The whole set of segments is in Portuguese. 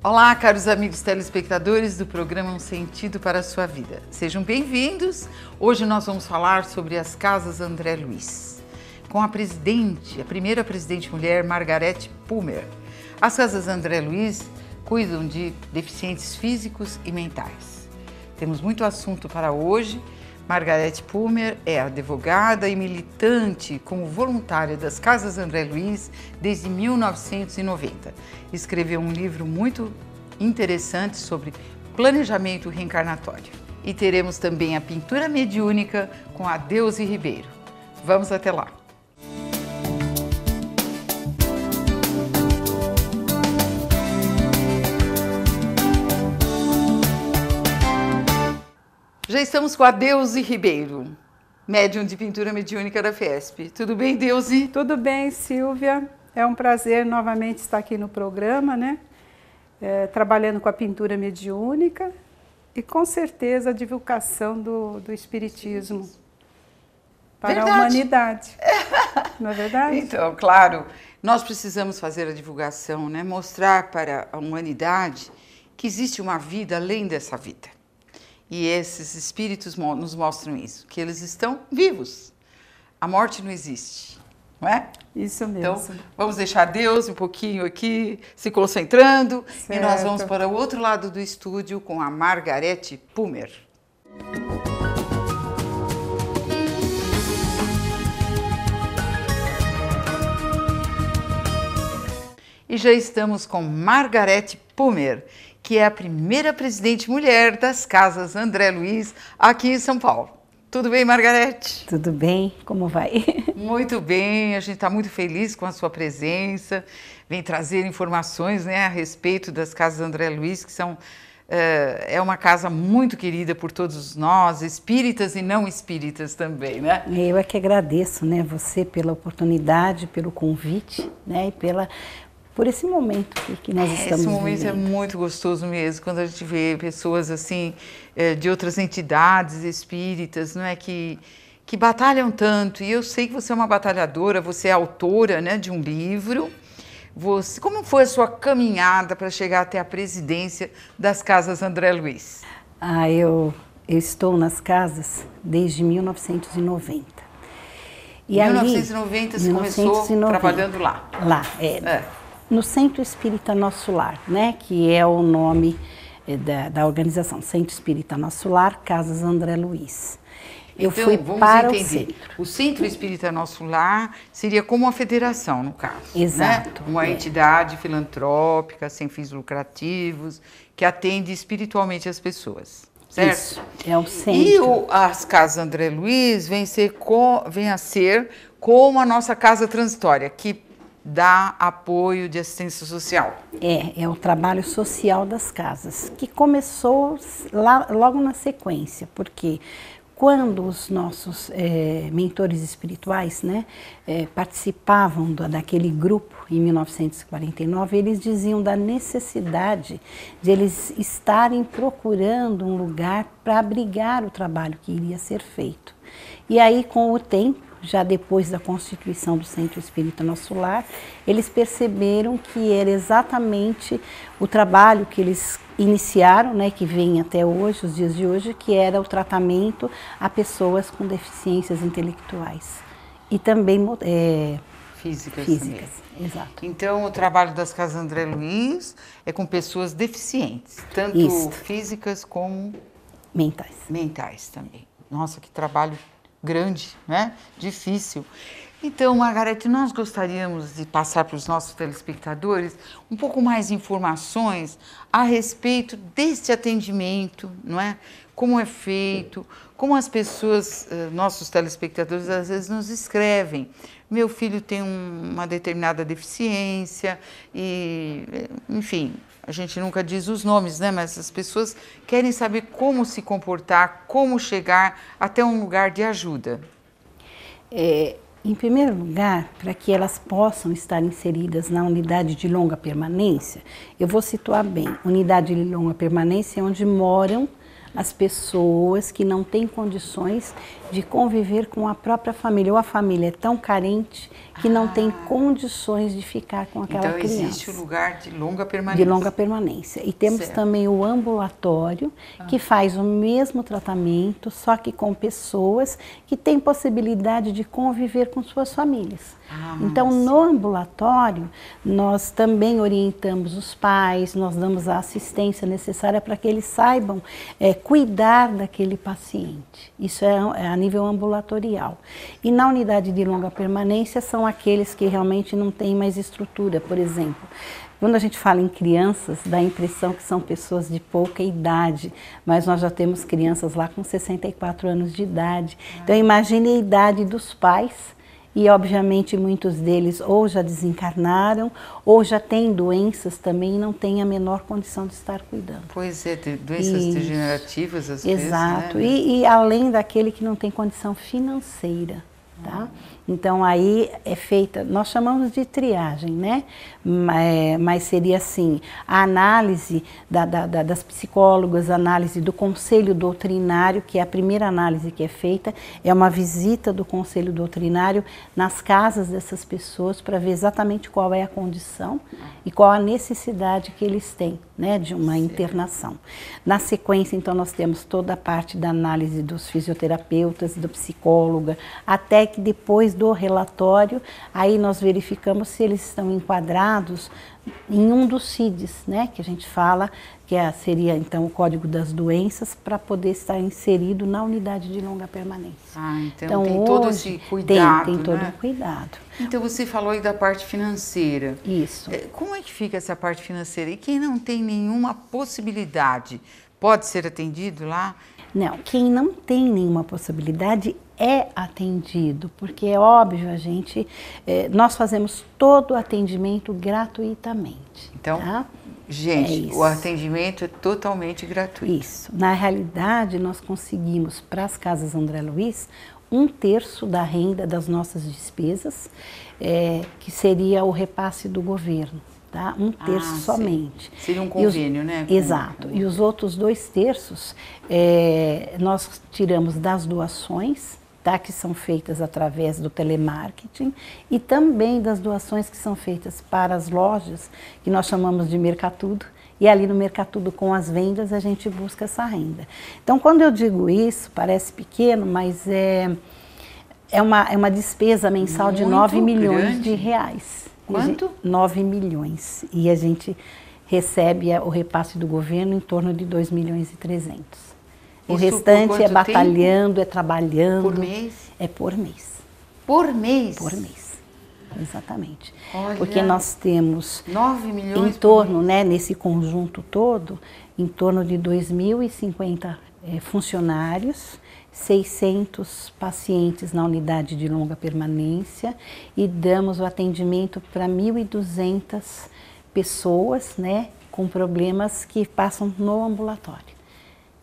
Olá, caros amigos telespectadores do programa Um Sentido para a Sua Vida. Sejam bem-vindos. Hoje nós vamos falar sobre as Casas André Luiz, com a primeira presidente mulher, Margarete Pummer. As Casas André Luiz cuidam de deficientes físicos e mentais. Temos muito assunto para hoje. Margarete Pummer é advogada e militante como voluntária das Casas André Luiz desde 1990. Escreveu um livro muito interessante sobre planejamento reencarnatório. E teremos também a pintura mediúnica com a Deusi Ribeiro. Vamos até lá! Já estamos com a Deusi Ribeiro, médium de pintura mediúnica da Fiesp. Tudo bem, Deusi? Tudo bem, Silvia. É um prazer novamente estar aqui no programa, né? Trabalhando com a pintura mediúnica e com certeza a divulgação do Espiritismo para a humanidade. Não é verdade? Então, claro, nós precisamos fazer a divulgação, né? Mostrar para a humanidade que existe uma vida além dessa vida. E esses espíritos nos mostram isso, que eles estão vivos. A morte não existe, não é? Isso mesmo. Então, vamos deixar Deus um pouquinho aqui se concentrando. Certo. E nós vamos para o outro lado do estúdio com a Margarete Pummer. E já estamos com Margarete Pummer, que é a primeira presidente mulher das Casas André Luiz aqui em São Paulo. Tudo bem, Margarete? Tudo bem, como vai? Muito bem, a gente está muito feliz com a sua presença, vem trazer informações, né, a respeito das Casas André Luiz, que são, é uma casa muito querida por todos nós, espíritas e não espíritas também, né? Eu é que agradeço, né, você pela oportunidade, pelo convite, né, e por esse momento que nós estamos vivendo. Esse momento é muito gostoso mesmo, quando a gente vê pessoas assim, de outras entidades espíritas, não é, que batalham tanto. E eu sei que você é uma batalhadora, você é autora, né, de um livro. Como foi a sua caminhada para chegar até a presidência das Casas André Luiz? Eu estou nas casas desde 1990. E 1990 você começou trabalhando lá? Lá, no Centro Espírita Nosso Lar, né, que é o nome da organização, Centro Espírita Nosso Lar, Casas André Luiz. Eu fui para o centro. O Centro Espírita Nosso Lar seria como uma federação, no caso. Exato. Né? Uma entidade filantrópica, sem fins lucrativos, que atende espiritualmente as pessoas. Certo? Isso, é o centro. E as Casas André Luiz vem a ser como a nossa casa transitória, que dá apoio de assistência social. É o trabalho social das casas, que começou logo na sequência, porque quando os nossos mentores espirituais, né, participavam daquele grupo em 1949, eles diziam da necessidade de eles estarem procurando um lugar para abrigar o trabalho que iria ser feito. E aí, com o tempo, já depois da constituição do Centro Espírita Nosso Lar, eles perceberam que era exatamente o trabalho que eles iniciaram, né, que vem até hoje, os dias de hoje, que era o tratamento a pessoas com deficiências intelectuais e também físicas. Exato. Então, o trabalho das Casas André Luiz é com pessoas deficientes, tanto físicas como mentais também. Nossa, que trabalho grande, né? Difícil. Então, Margarete, nós gostaríamos de passar para os nossos telespectadores um pouco mais de informações a respeito deste atendimento, não é? Como é feito, como as pessoas, nossos telespectadores, às vezes nos escrevem. Meu filho tem uma determinada deficiência e, enfim, a gente nunca diz os nomes, né? Mas as pessoas querem saber como se comportar, como chegar até um lugar de ajuda. Em primeiro lugar, para que elas possam estar inseridas na unidade de longa permanência, eu vou situar bem. Unidade de longa permanência é onde moram as pessoas que não têm condições de conviver com a própria família, ou a família é tão carente que não tem condições de ficar com aquela criança. Então existe o lugar de longa permanência. De longa permanência. E temos também o ambulatório, que faz o mesmo tratamento, só que com pessoas que têm possibilidade de conviver com suas famílias. Então, no ambulatório, nós também orientamos os pais, nós damos a assistência necessária para que eles saibam cuidar daquele paciente. Isso é a nível ambulatorial. E na unidade de longa permanência são aqueles que realmente não têm mais estrutura. Por exemplo, quando a gente fala em crianças, dá a impressão que são pessoas de pouca idade, mas nós já temos crianças lá com 64 anos de idade. Então, imagine a idade dos pais. E, obviamente, muitos deles ou já desencarnaram ou já têm doenças também e não têm a menor condição de estar cuidando. Pois é, doenças degenerativas às vezes. Exato, né? E além daquele que não tem condição financeira, tá? Então, aí é feita, nós chamamos de triagem, né? Mas seria assim, a análise das psicólogas, a análise do conselho doutrinário, que é a primeira análise que é feita, é uma visita do conselho doutrinário nas casas dessas pessoas para ver exatamente qual é a condição e qual a necessidade que eles têm, né, de uma internação. Na sequência, então, nós temos toda a parte da análise dos fisioterapeutas, do psicóloga, até que depois do relatório, aí nós verificamos se eles estão enquadrados em um dos CIDs, né, que a gente fala, que seria então o Código das Doenças, para poder estar inserido na unidade de longa permanência. Então tem todo esse cuidado, tem todo né? o cuidado. Então você falou aí da parte financeira. Isso. Como é que fica essa parte financeira? E quem não tem nenhuma possibilidade, pode ser atendido lá? Não, quem não tem nenhuma possibilidade é atendido, porque é óbvio, nós fazemos todo o atendimento gratuitamente. Então, tá? Gente, o atendimento é totalmente gratuito. Isso. Na realidade, nós conseguimos para as casas André Luiz 1/3 da renda das nossas despesas, que seria o repasse do governo. Tá? 1/3 somente. Seria um convênio, né? Exato. E os outros 2/3 nós tiramos das doações, tá? Que são feitas através do telemarketing e também das doações que são feitas para as lojas, que nós chamamos de Mercatudo. E ali no Mercatudo, com as vendas, a gente busca essa renda. Então, quando eu digo isso, parece pequeno, mas é uma despesa mensal de 9 milhões de reais. Quanto? 9 milhões. E a gente recebe o repasse do governo em torno de 2 milhões e 300. O restante é batalhando, é trabalhando. Por mês? É por mês. Por mês? Por mês, exatamente. Olha, porque nós temos 9 milhões em torno, né, nesse conjunto todo, em torno de 2.050 funcionários, 600 pacientes na unidade de longa permanência e damos o atendimento para 1.200 pessoas, né, com problemas que passam no ambulatório.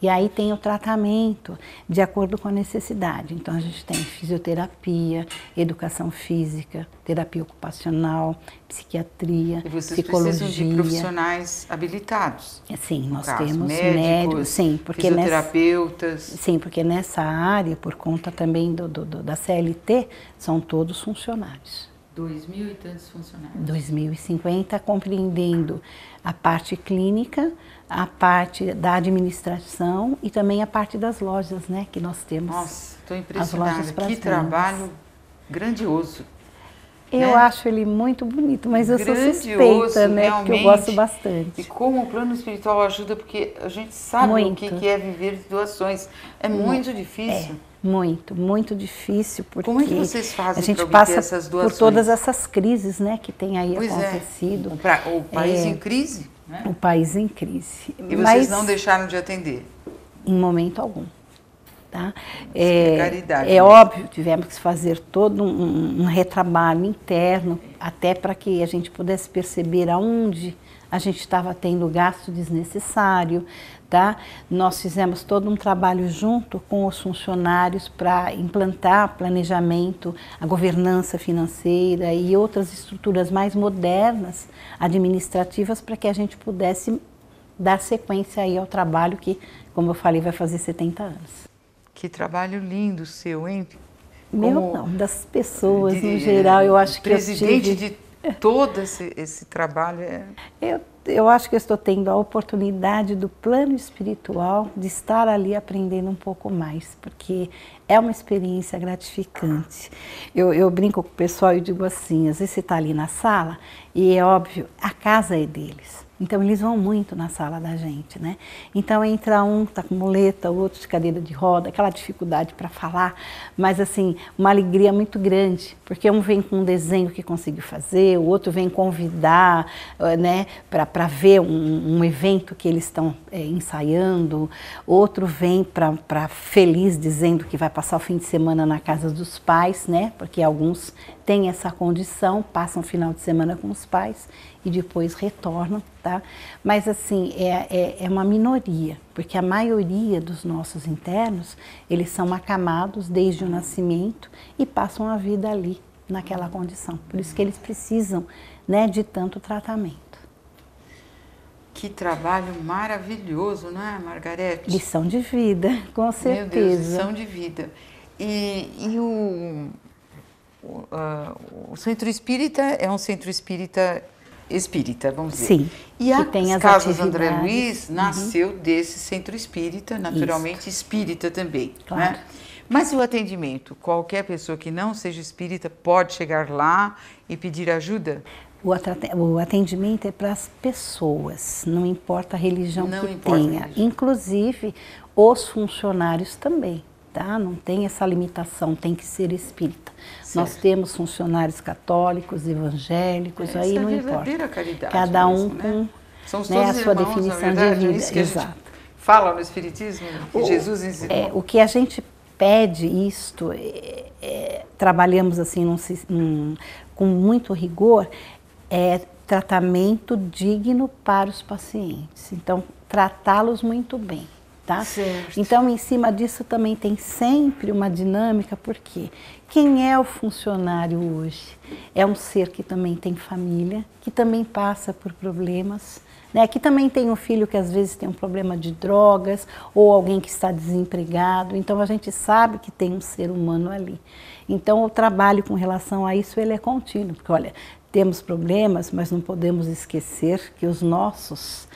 E aí tem o tratamento de acordo com a necessidade. Então a gente tem fisioterapia, educação física, terapia ocupacional, psiquiatria, e vocês psicologia. Precisam de profissionais habilitados? Sim, nós temos médicos, sim, porque fisioterapeutas. Sim, porque nessa área, por conta também da CLT, são todos funcionários. 2.000 e tantos funcionários. 2.050, compreendendo a parte clínica, a parte da administração e também a parte das lojas, né, que nós temos. Nossa, estou impressionada. Que vendas. Trabalho grandioso. Eu acho ele muito bonito, mas eu sou suspeita, né, porque eu gosto bastante. E como o plano espiritual ajuda, porque a gente sabe o que é viver de doações. É muito difícil. Muito difícil, porque como é que vocês fazem a gente para passa essas doações? Por todas essas crises, né, que tem aí pois acontecido. O país em crise, né? O país em crise. E vocês não deixaram de atender? Em momento algum. Tá? Caridade, é óbvio, tivemos que fazer todo um retrabalho interno, até para que a gente pudesse perceber aonde a gente estava tendo gasto desnecessário, tá? Nós fizemos todo um trabalho junto com os funcionários para implantar planejamento, a governança financeira e outras estruturas mais modernas, administrativas, para que a gente pudesse dar sequência aí ao trabalho que, como eu falei, vai fazer 70 anos. Que trabalho lindo seu, hein? Meu não, das pessoas no geral, eu acho que presidente de todo esse trabalho. Eu acho que eu estou tendo a oportunidade do plano espiritual de estar ali aprendendo um pouco mais, porque é uma experiência gratificante. Eu brinco com o pessoal e digo assim, às vezes você está ali na sala e é óbvio, a casa é deles. Então eles vão muito na sala da gente, né? Então entra um, tá com muleta, o outro de cadeira de roda, aquela dificuldade para falar, mas assim, uma alegria muito grande, porque um vem com um desenho que conseguiu fazer, o outro vem convidar, né, para ver um evento que eles estão ensaiando, outro vem para feliz dizendo que vai passar o fim de semana na casa dos pais, né? Porque alguns têm essa condição, passam o final de semana com os pais e depois retornam, tá? Mas assim, é uma minoria, porque a maioria dos nossos internos, eles são acamados desde o nascimento e passam a vida ali, naquela condição. Por isso que eles precisam, né, de tanto tratamento. Que trabalho maravilhoso, não é, Margarete? Lição de vida, com certeza. Meu Deus, lição de vida. E o Centro Espírita é um centro espírita, vamos dizer. Sim. E as Casas André Luiz nasceu desse centro espírita, naturalmente espírita também. Claro. Né? Mas e o atendimento? Qualquer pessoa que não seja espírita pode chegar lá e pedir ajuda? O atendimento é para as pessoas, não importa a religião que tenha. Inclusive, os funcionários também. Tá? Não tem essa limitação, tem que ser espírita. Certo. Nós temos funcionários católicos, evangélicos, aí não importa. Caridade cada um mesmo, com né? Somos todos a sua irmãos, definição verdade, de vida. É isso que exato. Fala no Espiritismo, que Jesus ensinou. O que a gente pede isto, trabalhamos assim com muito rigor, é tratamento digno para os pacientes. Então, tratá-los muito bem. Tá? Então, em cima disso também tem sempre uma dinâmica, porque quem é o funcionário hoje? É um ser que também tem família, que também passa por problemas, né? Que também tem um filho que às vezes tem um problema de drogas, ou alguém que está desempregado. Então, a gente sabe que tem um ser humano ali. Então, o trabalho com relação a isso, ele é contínuo, porque olha, temos problemas, mas não podemos esquecer que os nossos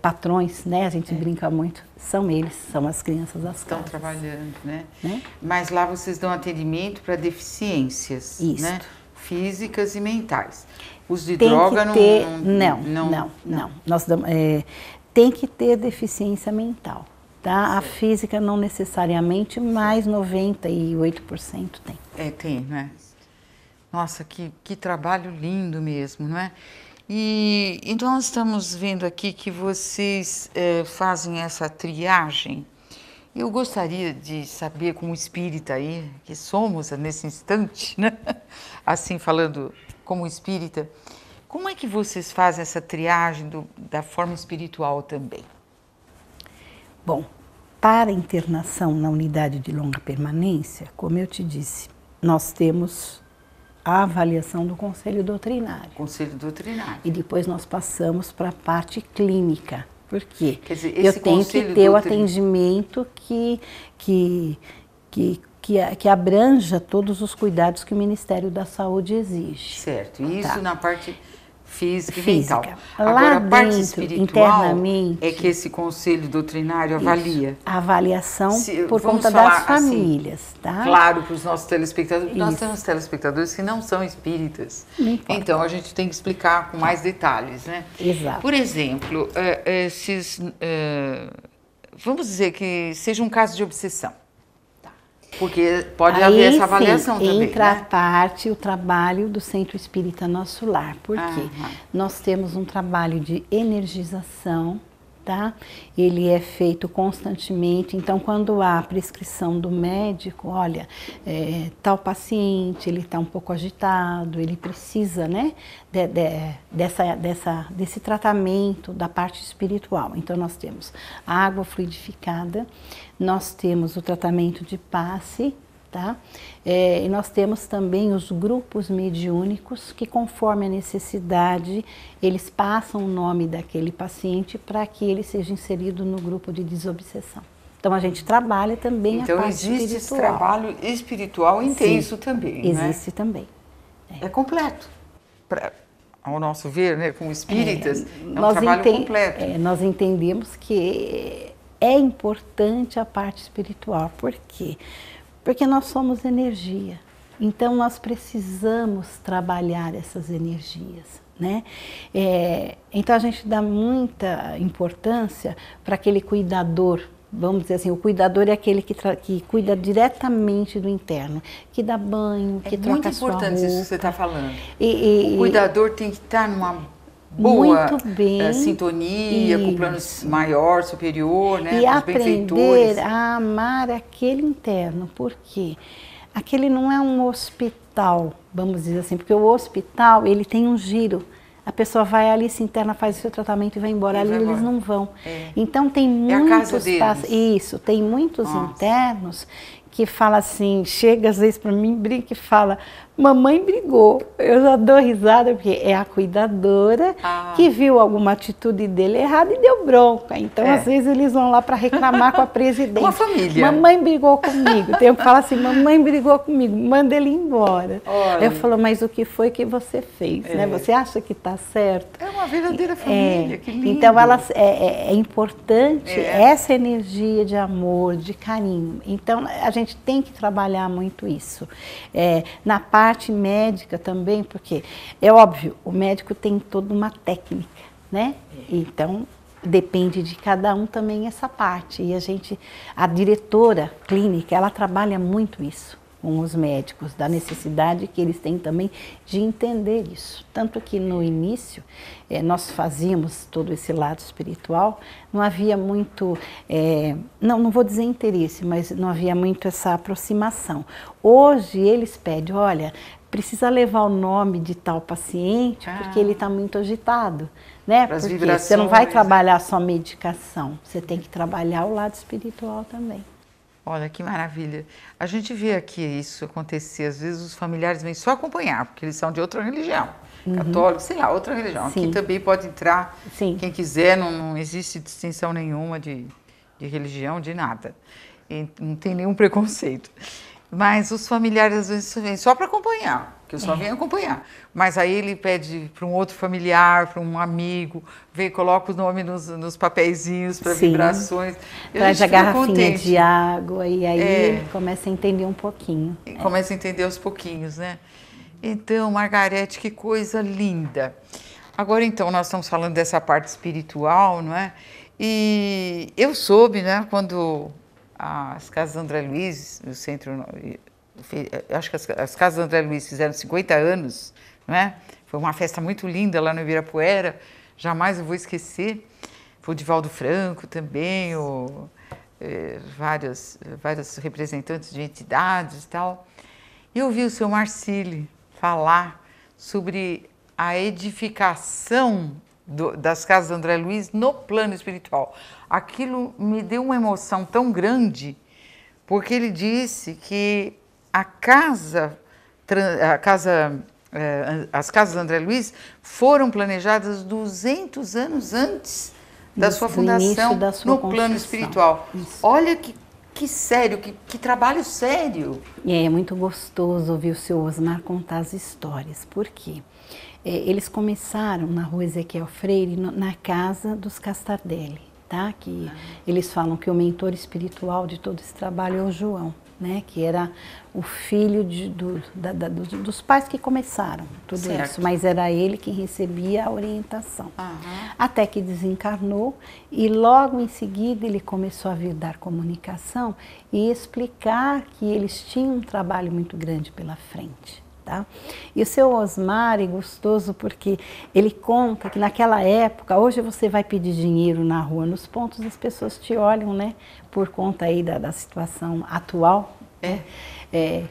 patrões, né, a gente brinca muito, são eles, são as crianças das Estão casas. trabalhando, né? Mas lá vocês dão atendimento para deficiências, né? Físicas e mentais. Os de droga não. Nós damos, tem que ter deficiência mental, tá? Certo. A física não necessariamente, mas 98% tem. Tem, né? Nossa, que trabalho lindo mesmo, não é? E nós estamos vendo aqui que vocês fazem essa triagem. Eu gostaria de saber, como espírita aí, que somos nesse instante, né? Assim falando como espírita, como é que vocês fazem essa triagem da forma espiritual também? Bom, para internação na unidade de longa permanência, como eu te disse, nós temos a avaliação do Conselho Doutrinário. Conselho Doutrinário. E depois nós passamos para a parte clínica. Por quê? Quer dizer, eu tenho que ter o atendimento que abranja todos os cuidados que o Ministério da Saúde exige. Certo. E isso na parte física e mental. Lá agora, a parte dentro, espiritual internamente, é que esse Conselho Doutrinário avalia. Isso, a avaliação por conta das famílias, assim, tá? Claro, para os nossos telespectadores, nós temos telespectadores que não são espíritas. Então, a gente tem que explicar com mais detalhes, né? Exato. Por exemplo, vamos dizer que seja um caso de obsessão. Porque pode haver essa avaliação também, entra a parte, o trabalho do Centro Espírita Nosso Lar. Por quê? Nós temos um trabalho de energização, tá? Ele é feito constantemente. Então, quando há prescrição do médico, olha, tal paciente, ele está um pouco agitado, ele precisa, né, desse tratamento da parte espiritual. Então, nós temos a água fluidificada, nós temos o tratamento de passe, tá? E nós temos também os grupos mediúnicos que, conforme a necessidade, eles passam o nome daquele paciente para que ele seja inserido no grupo de desobsessão. Então a gente trabalha também a parte espiritual. Então existe esse trabalho espiritual intenso também, existe também. É completo. Ao nosso ver, né, como espíritas, é um trabalho completo. Nós entendemos que é importante a parte espiritual. Por quê? Porque nós somos energia. Então nós precisamos trabalhar essas energias, né? Então a gente dá muita importância para aquele cuidador. Vamos dizer assim, o cuidador é aquele que cuida diretamente do interno, que dá banho, que troca a sua roupa. É muito importante isso que você está falando. O cuidador tem que estar numa boa sintonia, com o plano maior, superior, né? E aprender a amar aquele interno, porque aquele não é um hospital, vamos dizer assim, porque o hospital, ele tem um giro. A pessoa vai ali, se interna, faz o seu tratamento e vai embora. Ali eles não vão. Então tem muitos isso, tem muitos internos que fala assim, chega às vezes para mim, brinca e fala: mamãe brigou. Eu já dou risada porque é a cuidadora que viu alguma atitude dele errada e deu bronca. Então às vezes eles vão lá para reclamar com a presidente. Uma família. Mamãe brigou comigo. Tem um que fala assim: mamãe brigou comigo, manda ele embora. Olha. Eu falo: mas o que foi que você fez? Né? Você acha que está certo? É uma verdadeira família, que lindo. Então é importante essa energia de amor, de carinho. Então a gente tem que trabalhar muito isso. Na parte médica também, porque é óbvio, o médico tem toda uma técnica, né? Então depende de cada um também essa parte. E a diretora clínica, ela trabalha muito isso com os médicos, da necessidade que eles têm também de entender isso. Tanto que no início, nós fazíamos todo esse lado espiritual, não havia muito, não vou dizer interesse, mas não havia muito essa aproximação. Hoje eles pedem: olha, precisa levar o nome de tal paciente, porque ele está muito agitado, né? Porque você não vai trabalhar só medicação, você tem que trabalhar o lado espiritual também. Olha que maravilha. A gente vê aqui isso acontecer, às vezes os familiares vêm só acompanhar, porque eles são de outra religião, católico, sei lá, outra religião. Sim. Aqui também pode entrar quem quiser, não existe distinção nenhuma de religião, de nada. E não tem nenhum preconceito. Mas os familiares às vezes vêm só para acompanhar, que eu só venho acompanhar. Mas aí ele pede para um outro familiar, para um amigo, coloca o nome nos papeizinhos para vibrações. Traz a garrafinha de água e aí ele começa a entender um pouquinho. Começa a entender aos pouquinhos, né? Então, Margarete, que coisa linda. Agora, então, nós estamos falando dessa parte espiritual, não é? E eu soube, né, quando as Casas André Luiz, o centro, acho que as Casas André Luiz fizeram 50 anos, não é? Foi uma festa muito linda lá no Ibirapuera, jamais eu vou esquecer. Foi o Divaldo Franco também, vários representantes de entidades e tal. E eu vi o seu Marcílio falar sobre a edificação das Casas André Luiz no plano espiritual. Aquilo me deu uma emoção tão grande, porque ele disse que as Casas André Luiz foram planejadas 200 anos antes da sua fundação, no plano espiritual. Isso. Olha que sério, que trabalho sério. É muito gostoso ouvir o seu Osmar contar as histórias. Por quê? Eles começaram na rua Ezequiel Freire, na casa dos Castardelli, tá? Que eles falam que o mentor espiritual de todo esse trabalho é o João, né? Que era o filho dos pais que começaram tudo isso, mas era ele que recebia a orientação. Até que desencarnou e logo em seguida ele começou a vir dar comunicação e explicar que eles tinham um trabalho muito grande pela frente. Tá? E o seu Osmar é gostoso porque ele conta que naquela época, hoje você vai pedir dinheiro na rua, nos pontos as pessoas te olham, né? Por conta aí da situação atual,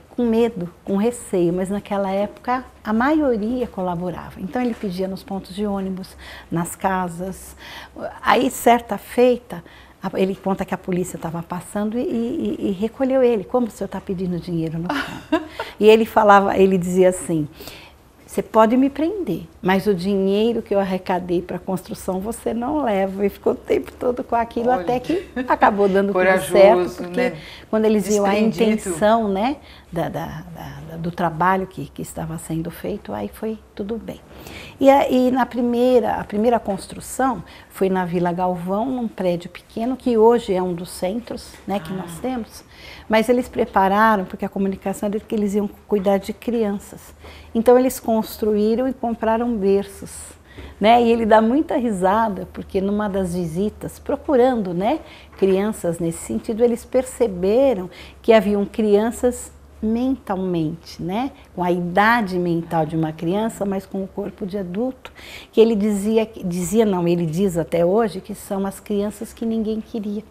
com medo, com receio, mas naquela época a maioria colaborava. Então ele pedia nos pontos de ônibus, nas casas. Aí certa feita, Ele conta que a polícia estava passando e recolheu ele. Como o senhor está pedindo dinheiro no campo? E ele dizia assim, você pode me prender, mas o dinheiro que eu arrecadei para a construção você não leva. E ficou o tempo todo com aquilo. Olha, até que acabou dando tudo certo, porque né? Quando eles viam a intenção, né, do trabalho que estava sendo feito, aí foi tudo bem. E a primeira construção foi na Vila Galvão, num prédio pequeno, que hoje é um dos centros, né, que nós temos. Mas eles prepararam, porque a comunicação era que eles iam cuidar de crianças. Então eles construíram e compraram berços. Né? E ele dá muita risada, porque numa das visitas, procurando, né, crianças nesse sentido, eles perceberam que haviam crianças mentalmente, né, com a idade mental de uma criança, mas com o corpo de adulto, que ele ele diz até hoje que são as crianças que ninguém queria.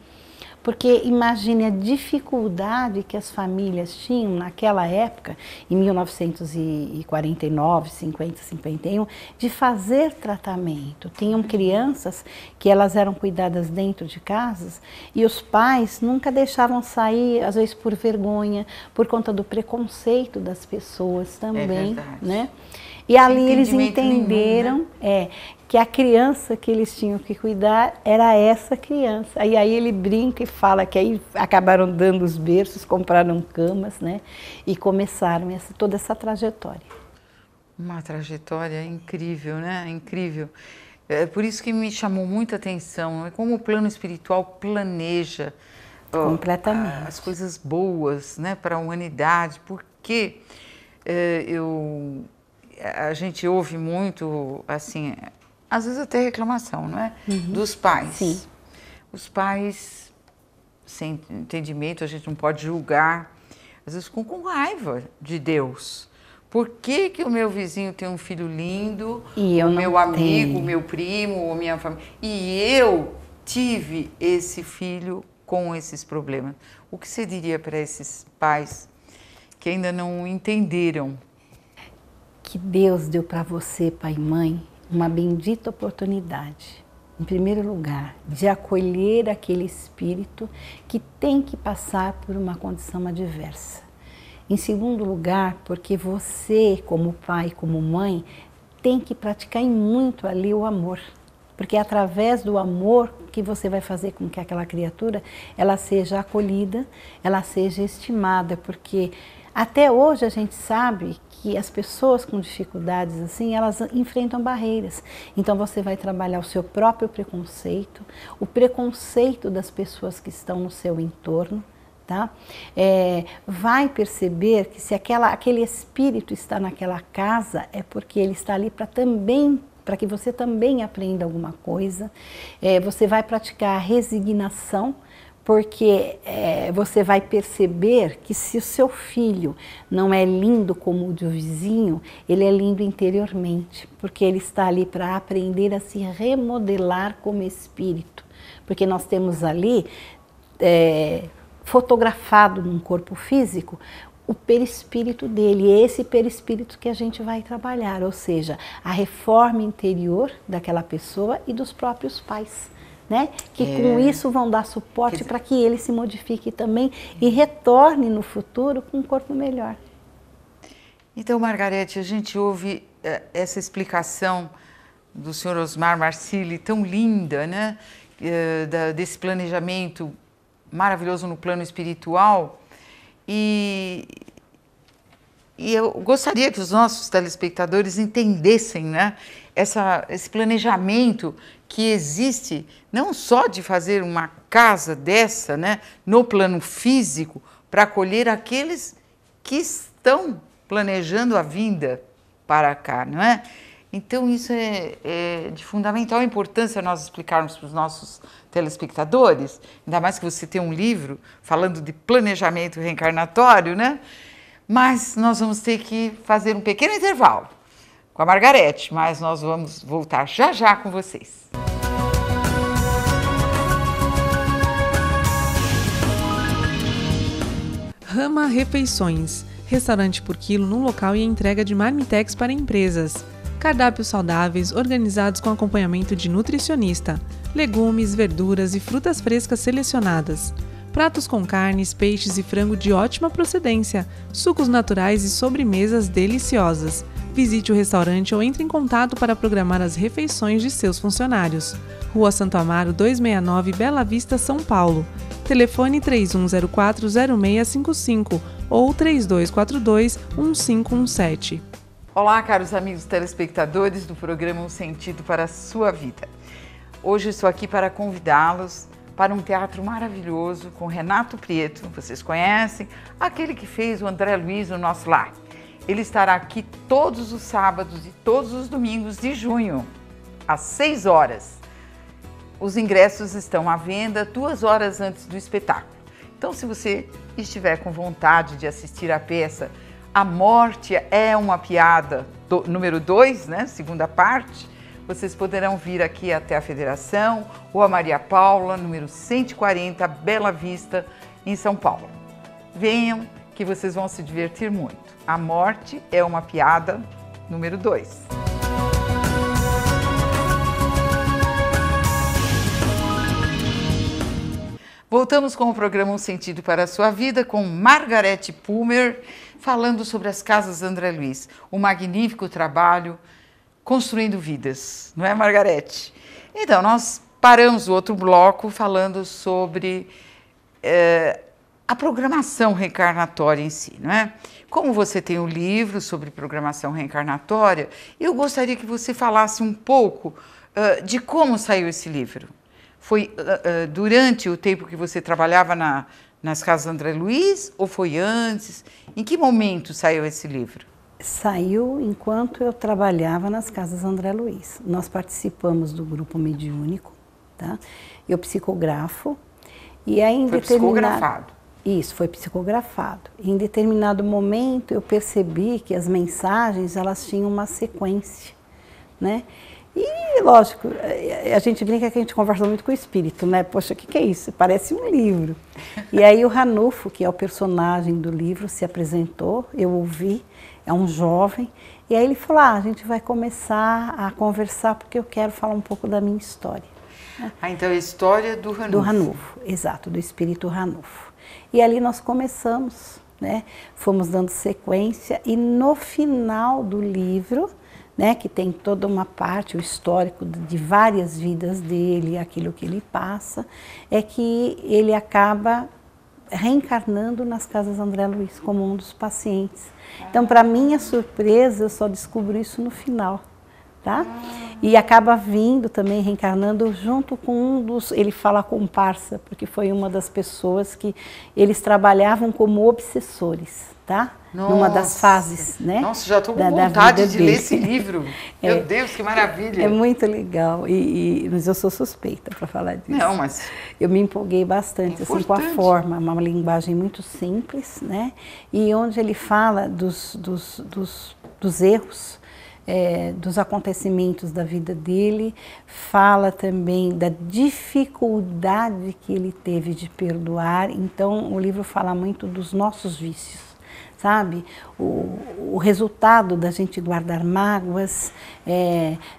Porque imagine a dificuldade que as famílias tinham naquela época, em 1949, 50, 51, de fazer tratamento. Tinham crianças que elas eram cuidadas dentro de casas e os pais nunca deixavam sair, às vezes por vergonha, por conta do preconceito das pessoas também, né? E ali eles entenderam que a criança que eles tinham que cuidar era essa criança. E aí ele brinca e fala que aí acabaram dando os berços, compraram camas, né? E começaram toda essa trajetória. Uma trajetória incrível, né? Incrível. É por isso que me chamou muita atenção, é como o plano espiritual planeja completamente as coisas boas, né, para a humanidade, porque a gente ouve muito, assim, às vezes até reclamação, não é? Dos pais. Sim. Os pais, sem entendimento, a gente não pode julgar, às vezes com raiva de Deus. Por que que o meu vizinho tem um filho lindo, o meu amigo, o meu primo, a minha família, e eu tive esse filho com esses problemas? O que você diria para esses pais que ainda não entenderam? Que Deus deu para você, pai e mãe, uma bendita oportunidade, em primeiro lugar, de acolher aquele espírito que tem que passar por uma condição adversa. Em segundo lugar, porque você, como pai, como mãe, tem que praticar muito ali o amor. Porque é através do amor que você vai fazer com que aquela criatura ela seja acolhida, ela seja estimada, porque até hoje a gente sabe que as pessoas com dificuldades assim, elas enfrentam barreiras. Então você vai trabalhar o seu próprio preconceito, o preconceito das pessoas que estão no seu entorno, tá? Vai perceber que se aquele espírito está naquela casa, é porque ele está ali para que você também aprenda alguma coisa. Você vai praticar a resignação, porque você vai perceber que se o seu filho não é lindo como o do vizinho, ele é lindo interiormente, porque ele está ali para aprender a se remodelar como espírito. Porque nós temos ali, fotografado num corpo físico, o perispírito dele, e é esse perispírito que a gente vai trabalhar, ou seja, a reforma interior daquela pessoa e dos próprios pais. Né? Que com isso vão dar suporte para que ele se modifique também e retorne no futuro com um corpo melhor. Então, Margarete, a gente ouve essa explicação do senhor Osmar Marcilli, tão linda, né? Desse planejamento maravilhoso no plano espiritual, e eu gostaria que os nossos telespectadores entendessem, né, esse planejamento que existe, não só de fazer uma casa dessa, né, no plano físico, para acolher aqueles que estão planejando a vinda para cá, não é? Então isso é de fundamental importância nós explicarmos para os nossos telespectadores, ainda mais que você tem um livro falando de planejamento reencarnatório, né? Mas nós vamos ter que fazer um pequeno intervalo com a Margarete, mas nós vamos voltar já já com vocês. Rama Refeições, restaurante por quilo num local e entrega de marmitex para empresas. Cardápios saudáveis organizados com acompanhamento de nutricionista, legumes, verduras e frutas frescas selecionadas. Pratos com carnes, peixes e frango de ótima procedência, sucos naturais e sobremesas deliciosas. Visite o restaurante ou entre em contato para programar as refeições de seus funcionários. Rua Santo Amaro 269, Bela Vista, São Paulo. Telefone 3104-0655 ou 3242-1517. Olá, caros amigos telespectadores do programa Um Sentido para a Sua Vida. Hoje estou aqui para convidá-los para um teatro maravilhoso com Renato Prieto. Vocês conhecem? Aquele que fez o André Luiz no Nosso Lar. Ele estará aqui todos os sábados e todos os domingos de junho, às 6 horas. Os ingressos estão à venda 2 horas antes do espetáculo. Então, se você estiver com vontade de assistir a peça A Morte é uma Piada, número 2, né, segunda parte, vocês poderão vir aqui até a Federação ou a Maria Paula, número 140, Bela Vista, em São Paulo. Venham que vocês vão se divertir muito. A Morte é uma Piada, número 2. Voltamos com o programa Um Sentido para a Sua Vida, com Margarete Pulmer, falando sobre as Casas André Luiz. Um magnífico trabalho construindo vidas, não é, Margarete? Então, nós paramos o outro bloco falando sobre a programação reencarnatória em si, não é? Como você tem um livro sobre programação reencarnatória, eu gostaria que você falasse um pouco de como saiu esse livro. Foi durante o tempo que você trabalhava nas Casas André Luiz ou foi antes? Em que momento saiu esse livro? Saiu enquanto eu trabalhava nas Casas André Luiz. Nós participamos do grupo mediúnico, tá? Eu psicografo. E aí foi psicografado? Isso, foi psicografado. Em determinado momento eu percebi que as mensagens, elas tinham uma sequência, né? E, lógico, a gente brinca que a gente conversa muito com o espírito, né? Poxa, o que é isso? Parece um livro. E aí o Ranulfo, que é o personagem do livro, se apresentou, eu ouvi, é um jovem, e aí ele falou, a gente vai começar a conversar porque eu quero falar um pouco da minha história. Né? Então é a história do Ranulfo. Do Ranulfo, exato, do espírito Ranulfo. E ali nós começamos, né? Fomos dando sequência e no final do livro, né, que tem toda uma parte, o histórico de várias vidas dele, aquilo que ele passa, é que ele acaba reencarnando nas Casas André Luiz como um dos pacientes. Então, para minha surpresa, eu só descubro isso no final, tá? E acaba vindo também, reencarnando junto com um dos, ele fala comparsa, porque foi uma das pessoas que eles trabalhavam como obsessores, tá? Nossa, numa das fases, né? Nossa, já estou com vontade de ler esse livro. Meu Deus, que maravilha! É muito legal, mas eu sou suspeita para falar disso. Não, mas... Eu me empolguei bastante assim, com a forma, uma linguagem muito simples, né? E onde ele fala dos erros, dos acontecimentos da vida dele, fala também da dificuldade que ele teve de perdoar. Então, o livro fala muito dos nossos vícios. Sabe, o resultado da gente guardar mágoas,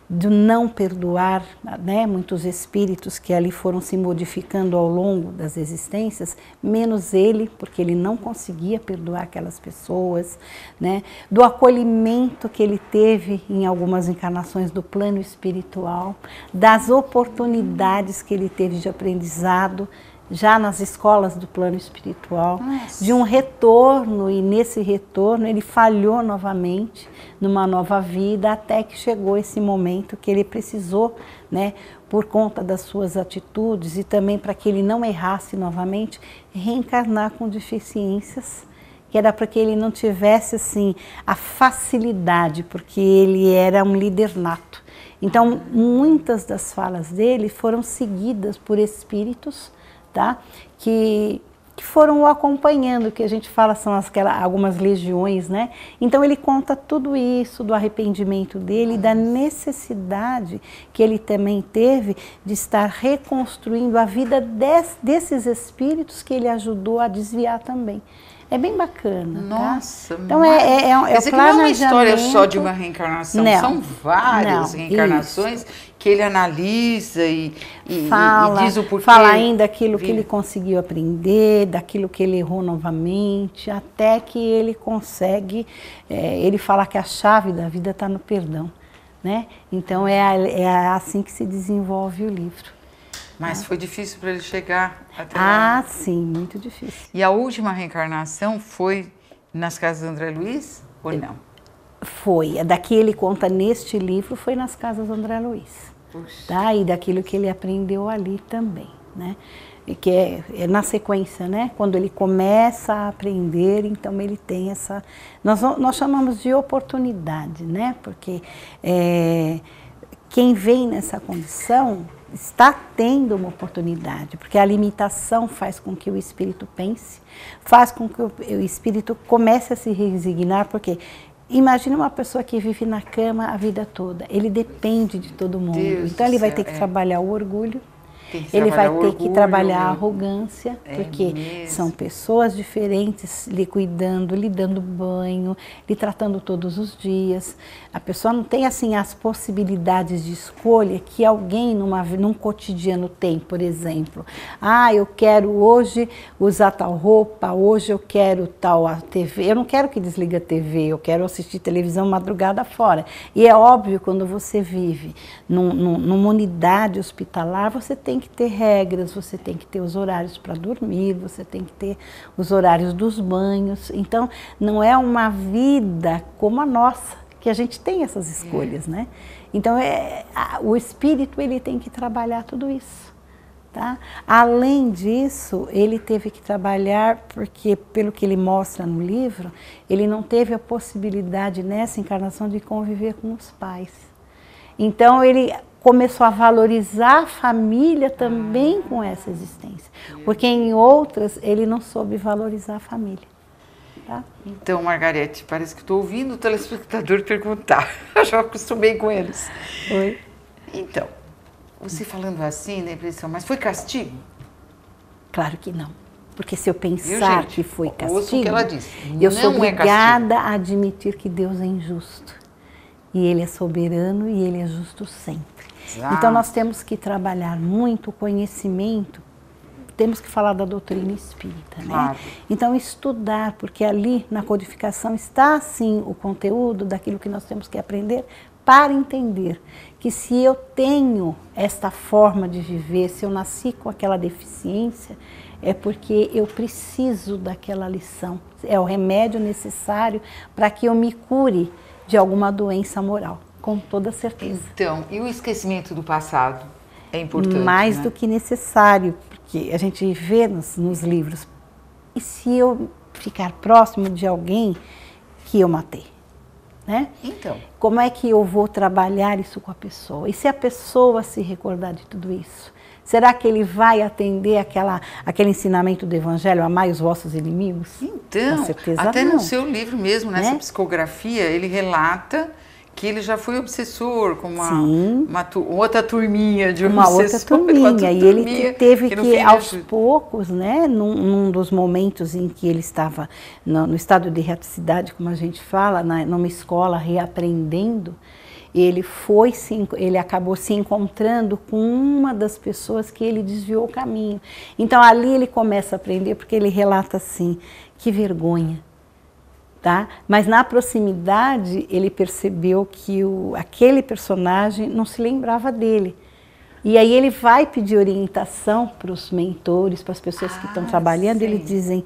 do não perdoar, né, muitos espíritos que ali foram se modificando ao longo das existências, menos ele, porque ele não conseguia perdoar aquelas pessoas, né, do acolhimento que ele teve em algumas encarnações do plano espiritual, das oportunidades que ele teve de aprendizado, já nas escolas do plano espiritual, nossa, de um retorno, e nesse retorno ele falhou novamente numa nova vida, até que chegou esse momento que ele precisou, né, por conta das suas atitudes e também para que ele não errasse novamente, reencarnar com deficiências, que era para que ele não tivesse assim a facilidade, porque ele era um líder nato. Então, muitas das falas dele foram seguidas por espíritos, tá? Que foram o acompanhando, que a gente fala são algumas legiões, né? Então ele conta tudo isso, do arrependimento dele, da necessidade que ele também teve de estar reconstruindo a vida desses espíritos que ele ajudou a desviar também. É bem bacana. Nossa, tá? Então é o planejamento. Não é uma história só de uma reencarnação, não, são várias reencarnações que ele analisa e diz o porquê. Fala ainda daquilo que ele conseguiu aprender, daquilo que ele errou novamente, até que ele consegue, ele fala que a chave da vida está no perdão, né? Então é assim que se desenvolve o livro. Mas foi difícil para ele chegar até lá? Ah, sim, muito difícil. E a última reencarnação foi nas casas do André Luiz ou não? Foi. Daqui ele conta neste livro, foi nas casas do André Luiz. Tá? E daquilo que ele aprendeu ali também, né? E que é na sequência, né? Quando ele começa a aprender, então ele tem essa... Nós chamamos de oportunidade, né? Porque quem vem nessa condição está tendo uma oportunidade, porque a limitação faz com que o espírito pense, faz com que o espírito comece a se resignar, porque imagina uma pessoa que vive na cama a vida toda, ele depende de todo mundo, então ele vai ter que trabalhar o orgulho, ele vai ter que trabalhar a arrogância, porque são pessoas diferentes lhe cuidando, lhe dando banho, lhe tratando todos os dias. A pessoa não tem assim as possibilidades de escolha que alguém num cotidiano tem, por exemplo. Ah, eu quero hoje usar tal roupa, hoje eu quero tal a TV. Eu não quero que desligue a TV, eu quero assistir televisão madrugada fora. E é óbvio, quando você vive numa unidade hospitalar, você tem que ter regras, você tem que ter os horários para dormir, você tem que ter os horários dos banhos. Então, não é uma vida como a nossa, que a gente tem essas escolhas, né? Então, o espírito, ele tem que trabalhar tudo isso, tá? Além disso, ele teve que trabalhar, porque, pelo que ele mostra no livro, ele não teve a possibilidade nessa encarnação de conviver com os pais. Então, ele começou a valorizar a família também com essa existência, porque em outras ele não soube valorizar a família. Tá? Então, Margarete, parece que estou ouvindo o telespectador perguntar. Eu já acostumei com eles. Oi. Então, você falando assim, dá a impressão, mas foi castigo? Claro que não. Porque se eu pensar que foi castigo, ouço o que ela disse. Eu sou obrigada a admitir que Deus é injusto. E Ele é soberano e Ele é justo sempre. Exato. Então nós temos que trabalhar muito o conhecimento, temos que falar da doutrina espírita, né? Então estudar, porque ali na codificação está sim o conteúdo daquilo que nós temos que aprender para entender que se eu tenho esta forma de viver, se eu nasci com aquela deficiência, é porque eu preciso daquela lição, é o remédio necessário para que eu me cure de alguma doença moral, com toda certeza. Então, e o esquecimento do passado é importante, mais, né? do que necessário, porque a gente vê nos livros, e se eu ficar próximo de alguém que eu matei, né? Então, como é que eu vou trabalhar isso com a pessoa? E se a pessoa se recordar de tudo isso? Será que ele vai atender aquele ensinamento do Evangelho, amai os vossos inimigos? Então, com certeza até não. No seu livro mesmo, nessa né? psicografia, ele relata que ele já foi obsessor com outra turminha de uma outra turminha. E ele teve que aos poucos, né, num dos momentos em que ele estava no estado de erraticidade, como a gente fala, numa escola reaprendendo, ele acabou se encontrando com uma das pessoas que ele desviou o caminho. Então ali ele começa a aprender, porque ele relata assim, que vergonha. Tá? Mas na proximidade ele percebeu que aquele personagem não se lembrava dele. E aí ele vai pedir orientação para os mentores, para as pessoas que estão trabalhando, e eles dizem,